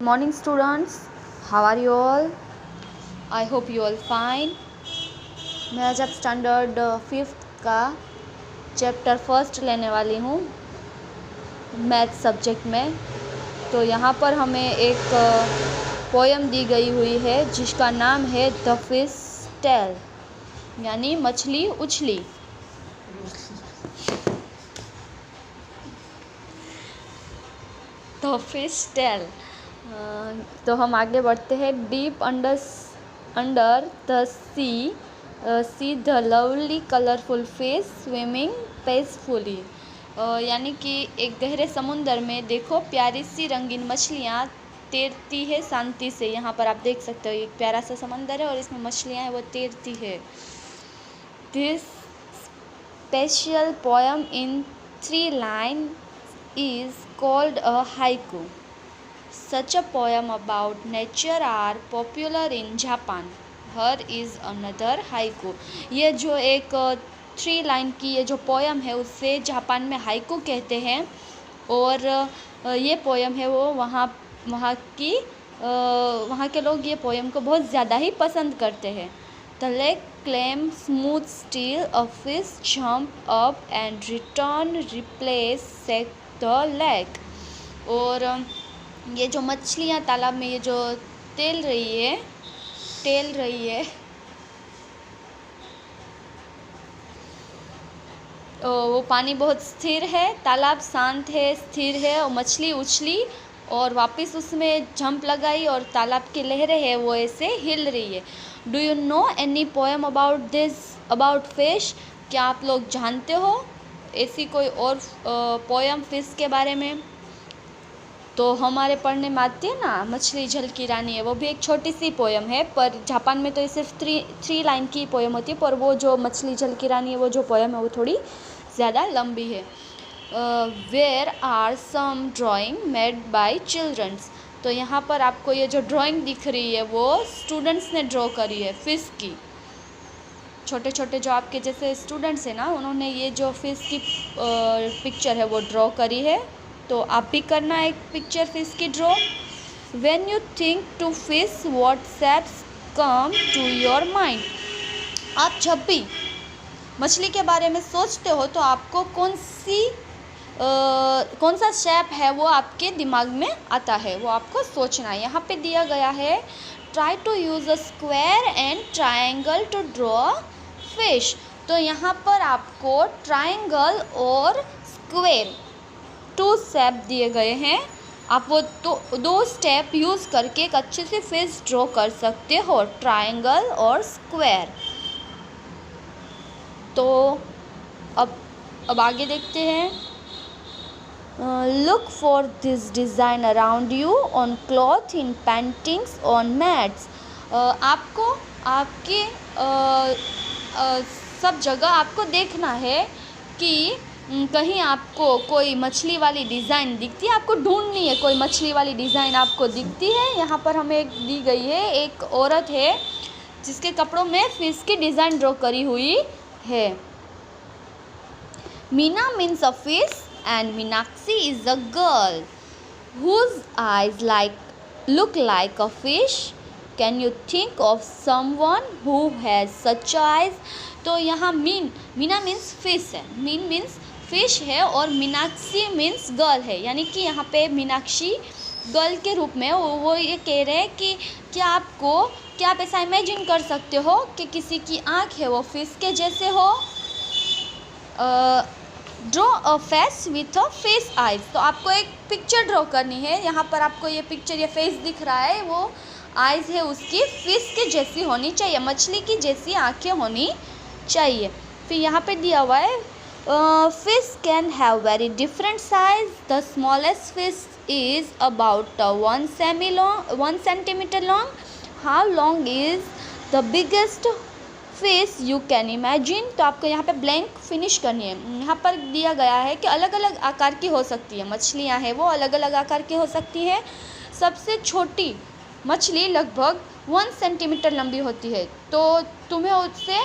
Morning students, how are you all? I hope you all fine. मैं आज अब standard 5th का chapter 1 लेने वाली हूँ मैथ सब्जेक्ट में। तो यहाँ पर हमें एक पोएम दी गई हुई है जिसका नाम है द फिश टेल, यानी मछली उछली। The fish tail. तो हम आगे बढ़ते हैं। Deep under the see the lovely colourful fish swimming peacefully. यानी कि एक गहरे समुंदर में देखो प्यारी सी रंगीन मछलियाँ तैरती है शांति से। यहाँ पर आप देख सकते हो एक प्यारा सा समंदर है और इसमें मछलियाँ हैं वो तैरती है। This special poem in 3 line is called a haiku. Such a poem about nature are popular in Japan. Here is another haiku. ये जो एक 3 लाइन की ये जो पोएम है उससे जापान में हाइकू कहते हैं और ये पोएम है वो वहाँ के लोग ये पोएम को बहुत ज़्यादा ही पसंद करते हैं। The lake claims smooth steel, a fish jump up and return replace the lake. और ये जो मछलियाँ तालाब में ये जो टेल रही है वो पानी बहुत स्थिर है, तालाब शांत है, स्थिर है और मछली उछली और वापस उसमें जंप लगाई और तालाब की लहरें हैं वो ऐसे हिल रही है। Do you know any poem about fish? क्या आप लोग जानते हो ऐसी कोई और पोएम फिश के बारे में? तो हमारे पढ़ने में आती है ना मछली जल की रानी है, वो भी एक छोटी सी पोएम है, पर जापान में तो ये सिर्फ 3 लाइन की पोएम होती है, पर वो जो मछली जल की रानी है वो जो पोएम है वो थोड़ी ज़्यादा लंबी है। Where are some drawing made by childrens. तो यहाँ पर आपको ये जो ड्राइंग दिख रही है वो स्टूडेंट्स ने ड्रॉ करी है फिश की। छोटे छोटे जो आपके जैसे स्टूडेंट्स हैं ना, उन्होंने ये जो फिश की पिक्चर है वो ड्रॉ करी है। तो आप भी करना एक पिक्चर फिश की draw. When you think to fish what shapes come to your mind. आप जब भी मछली के बारे में सोचते हो तो आपको कौन सा शेप है वो आपके दिमाग में आता है, वो आपको सोचना है। यहाँ पे दिया गया है try to use a square and triangle to draw fish. तो यहाँ पर आपको ट्रायंगल और स्क्वायर 2 स्टेप दिए गए हैं। आप वो 2 स्टेप यूज़ करके एक अच्छे से फिश ड्रॉ कर सकते हो, ट्रायंगल और स्क्वायर। तो अब आगे देखते हैं। Look for this design around you on cloth, in paintings, on mats. आपको आपके सब जगह आपको देखना है कि कहीं आपको कोई मछली वाली डिज़ाइन दिखती है, आपको ढूंढनी है कोई मछली वाली डिज़ाइन आपको दिखती है। यहाँ पर हमें एक दी गई है, एक औरत है जिसके कपड़ों में फिश की डिज़ाइन ड्रॉ करी हुई है। Meena means a fish and Meenakshi is a girl whose eyes look like a fish. Can you think of someone who has such eyes? तो यहाँ मीना मीन्स फिश है, मीन मीन्स फिश है और Meenakshi means girl है। यानी कि यहाँ पे मीनाक्षी गर्ल के रूप में वो ये कह रहे हैं कि क्या आप ऐसा इमेजिन कर सकते हो कि किसी की आँख है वो फिश के जैसे हो। Draw a face with a face eyes. तो आपको एक पिक्चर ड्रॉ करनी है। यहाँ पर आपको ये पिक्चर ये फेस दिख रहा है, वो आइज़ है उसकी फिश के जैसी होनी चाहिए, मछली की जैसी आंखें होनी चाहिए। फिर यहाँ पे दिया हुआ है fish can have very different size. The smallest fish is about 1 centimetre long. How long is the biggest fish you can imagine. तो आपको यहाँ पे ब्लैंक फिनिश करनी है। यहाँ पर दिया गया है कि अलग अलग आकार की हो सकती है मछलियाँ हैं वो अलग अलग आकार की हो सकती हैं। सबसे छोटी मछली लगभग 1 सेंटीमीटर लंबी होती है। तो तुम्हें उससे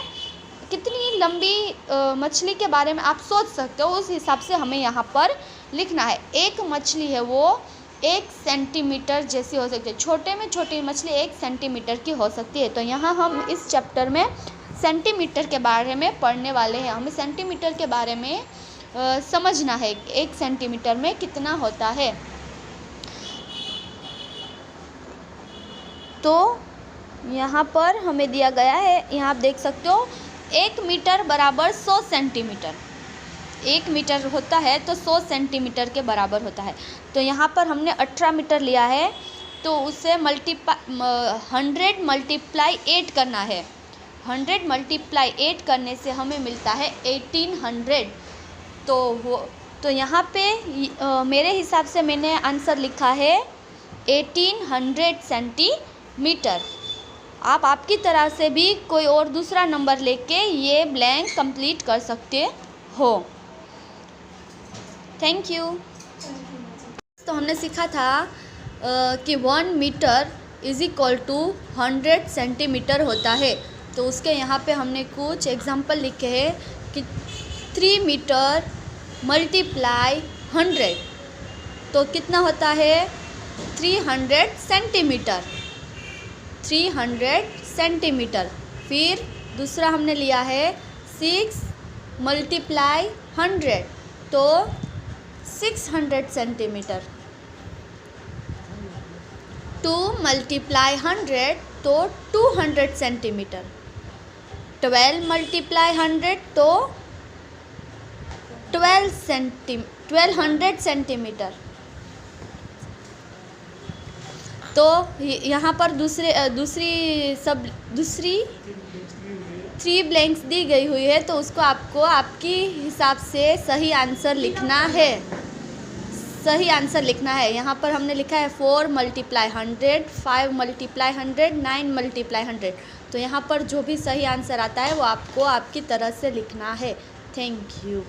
कितनी लंबी मछली के बारे में आप सोच सकते हो, उस हिसाब से हमें यहाँ पर लिखना है। एक मछली है वो 1 सेंटीमीटर जैसी हो सकती है। छोटे में छोटी मछली 1 सेंटीमीटर की हो सकती है। तो यहाँ हम इस चैप्टर में सेंटीमीटर के बारे में पढ़ने वाले हैं। हमें सेंटीमीटर के बारे में समझना है, 1 सेंटीमीटर में कितना होता है। तो यहाँ पर हमें दिया गया है, यहाँ आप देख सकते हो 1 मीटर बराबर 100 सेंटीमीटर। 1 मीटर होता है तो 100 सेंटीमीटर के बराबर होता है। तो यहाँ पर हमने 18 मीटर लिया है, तो उसे 100 मल्टीप्लाई 8 करना है। 100 मल्टीप्लाई 8 करने से हमें मिलता है 1800। तो यहाँ पे मेरे हिसाब से मैंने आंसर लिखा है 1800 सेंटीमीटर। आप आपकी तरह से भी कोई और दूसरा नंबर लेके ये ब्लैंक कंप्लीट कर सकते हो। Thank you. तो हमने सीखा था कि 1 metre is equal to 100 centimetre होता है। तो उसके यहाँ पे हमने कुछ एग्जांपल लिखे हैं कि 3 मीटर मल्टीप्लाई 100 तो कितना होता है 300 सेंटीमीटर। 300 सेंटीमीटर। फिर दूसरा हमने लिया है 6 मल्टीप्लाई 100 तो 600 सेंटीमीटर। 2 मल्टीप्लाई 100 तो 200 सेंटीमीटर। 12 मल्टीप्लाई 100 तो 1200 सेंटीमीटर। तो यहाँ पर दूसरी 3 ब्लैंक्स दी गई हुई है, तो उसको आपको आपकी हिसाब से सही आंसर लिखना है। सही आंसर लिखना है। यहाँ पर हमने लिखा है 4 मल्टीप्लाई 100, 5 मल्टीप्लाई 100, 9 मल्टीप्लाई 100। तो यहाँ पर जो भी सही आंसर आता है वो आपको आपकी तरह से लिखना है। Thank you.